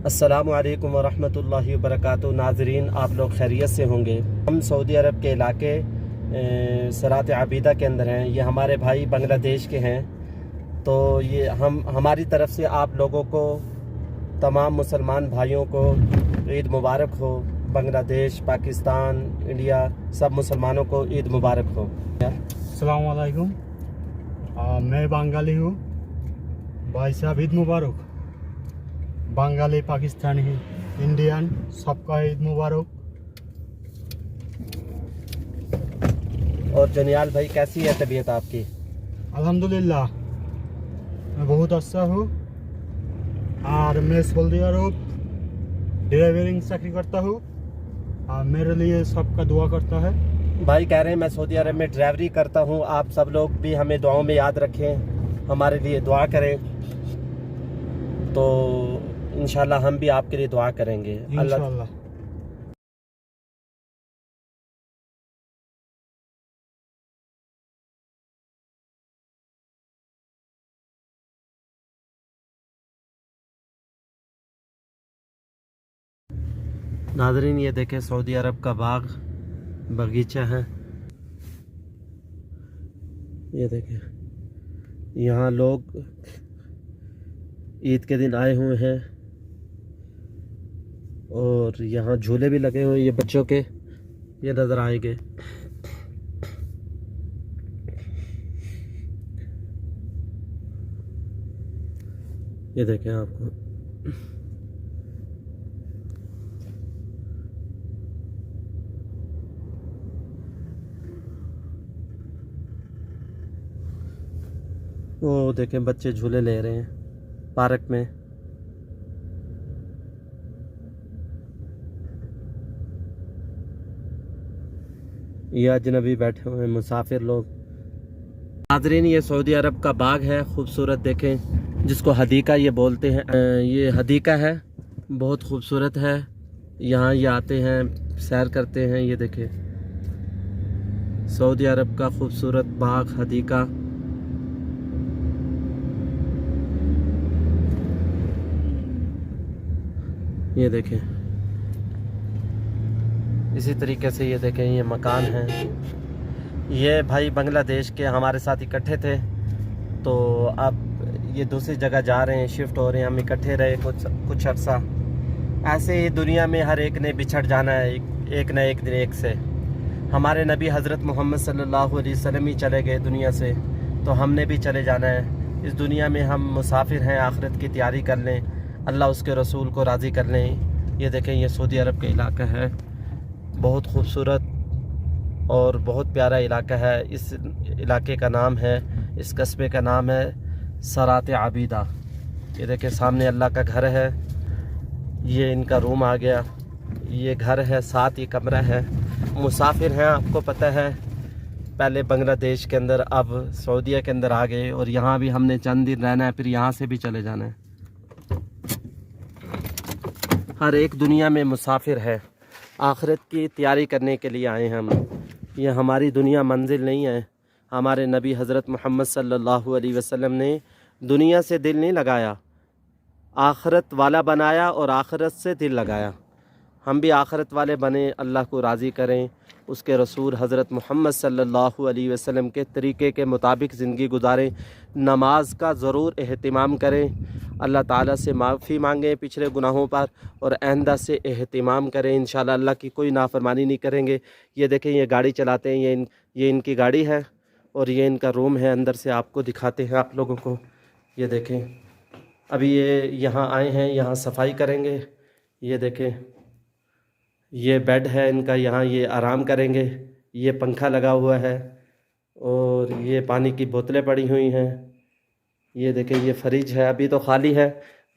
अस्सलामु अलैकुम वरहमतुल्लाहि वबरकातुहू। नाजरीन, आप लोग खैरियत से होंगे। हम सऊदी अरब के इलाके सरात आबीदा के अंदर हैं। ये हमारे भाई बांग्लादेश के हैं। तो ये हमारी तरफ से आप लोगों को, तमाम मुसलमान भाइयों को ईद मुबारक हो। बांग्लादेश, पाकिस्तान, इंडिया, सब मुसलमानों को ईद मुबारक हो। अस्सलाम वालेकुम। मैं बंगाली हूँ। भाई साहब ईद मुबारक। बंगाली, पाकिस्तानी, इंडियन, सबका ईद मुबारक। और जनियाल भाई, कैसी है तबीयत आपकी? अल्हम्दुलिल्लाह, मैं बहुत अच्छा हूँ। और मैं सऊदी अरब ड्राइवरिंग चाकरी करता हूँ। और मेरे लिए सबका दुआ करता है। भाई कह रहे हैं मैं सऊदी अरब में ड्राइवरी करता हूँ। आप सब लोग भी हमें दुआओं में याद रखें, हमारे लिए दुआ करें। तो इंशाल्लाह हम भी आपके लिए दुआ करेंगे। इंशाल्लाह। नाज़रीन, ये देखें सऊदी अरब का बाग बगीचा है। ये देखें, यहाँ लोग ईद के दिन आए हुए हैं और यहाँ झूले भी लगे हुए हैं ये बच्चों के, ये नज़र आएंगे। ये देखें आपको, वो देखें बच्चे झूले ले रहे हैं पार्क में। ये अजनबी बैठे हुए हैं, मुसाफिर लोग। नाज़रीन, ये सऊदी अरब का बाग है, खूबसूरत देखें, जिसको हदीका ये बोलते हैं। ये हदीका है, बहुत खूबसूरत है। यहाँ ये आते हैं, सैर करते हैं। ये देखें सऊदी अरब का खूबसूरत बाग हदीका। ये देखें, इसी तरीके से ये देखें, ये मकान है। ये भाई बांग्लादेश के हमारे साथ इकट्ठे थे, तो अब ये दूसरी जगह जा रहे हैं, शिफ्ट हो रहे हैं। हम इकट्ठे रहे कुछ अर्सा। ऐसे ही दुनिया में हर एक ने बिछड़ जाना है, एक न एक दिन एक से। हमारे नबी हज़रत मोहम्मद सल्लल्लाहु अलैहि वसल्लम ही चले गए दुनिया से, तो हमने भी चले जाना है। इस दुनिया में हम मुसाफिर हैं, आखिरत की तैयारी कर लें, अल्लाह उसके रसूल को राज़ी कर लें। ये देखें, ये सऊदी अरब का इलाका है, बहुत खूबसूरत और बहुत प्यारा इलाका है। इस इलाके का नाम है, इस कस्बे का नाम है सरात आबीदा। ये देखें सामने अल्लाह का घर है। ये इनका रूम आ गया। ये घर है, साथ ही कमरा है। मुसाफिर हैं, आपको पता है, पहले बांग्लादेश के अंदर, अब सऊदीया के अंदर आ गए। और यहाँ भी हमने चंद दिन रहना है, फिर यहाँ से भी चले जाना है। हर एक दुनिया में मुसाफिर है, आखिरत की तैयारी करने के लिए आए हैं हम। ये हमारी दुनिया मंजिल नहीं है। हमारे नबी हज़रत मोहम्मद सल्लल्लाहु अलैहि वसल्लम ने दुनिया से दिल नहीं लगाया, आखिरत वाला बनाया और आखिरत से दिल लगाया। हम भी आखिरत वाले बने, अल्लाह को राज़ी करें, उसके रसूल हज़रत मोहम्मद सल्लल्लाहु अलैहि वसल्लम के तरीक़े के मुताबिक ज़िंदगी गुजारें। नमाज का ज़रूर एहतिमाम करें, अल्लाह ताला से माफ़ी मांगें पिछले गुनाहों पर, और आइंदा से एहतिमाम करें। इंशाल्लाह अल्लाह की कोई नाफरमानी नहीं करेंगे। ये देखें, ये गाड़ी चलाते हैं, ये इनकी गाड़ी है और ये इनका रूम है। अंदर से आपको दिखाते हैं आप लोगों को। ये देखें, अभी ये यहाँ आए हैं, यहाँ सफाई करेंगे। ये देखें, ये बेड है इनका, यहाँ ये आराम करेंगे। ये पंखा लगा हुआ है और ये पानी की बोतलें पड़ी हुई हैं। ये देखें, ये फ्रिज है, अभी तो खाली है,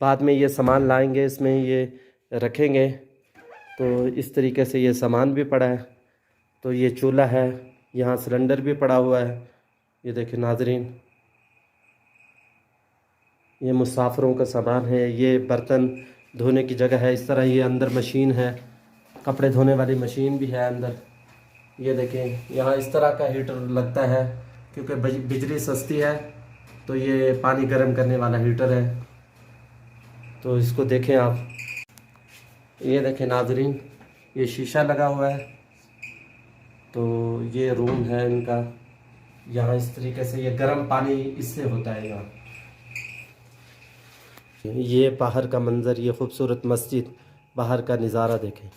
बाद में ये सामान लाएंगे, इसमें ये रखेंगे। तो इस तरीके से ये सामान भी पड़ा है। तो ये चूल्हा है, यहाँ सिलेंडर भी पड़ा हुआ है। ये देखें नाजरीन, ये मुसाफिरों का सामान है। ये बर्तन धोने की जगह है। इस तरह ये अंदर मशीन है, कपड़े धोने वाली मशीन भी है अंदर। ये देखें, यहाँ इस तरह का हीटर लगता है, क्योंकि बिजली सस्ती है, तो ये पानी गर्म करने वाला हीटर है। तो इसको देखें आप, ये देखें नाजरीन, ये शीशा लगा हुआ है। तो ये रूम है इनका। यहाँ इस तरीके से ये गर्म पानी इससे होता है यहाँ। ये बाहर का मंज़र, ये खूबसूरत मस्जिद, बाहर का नज़ारा देखें।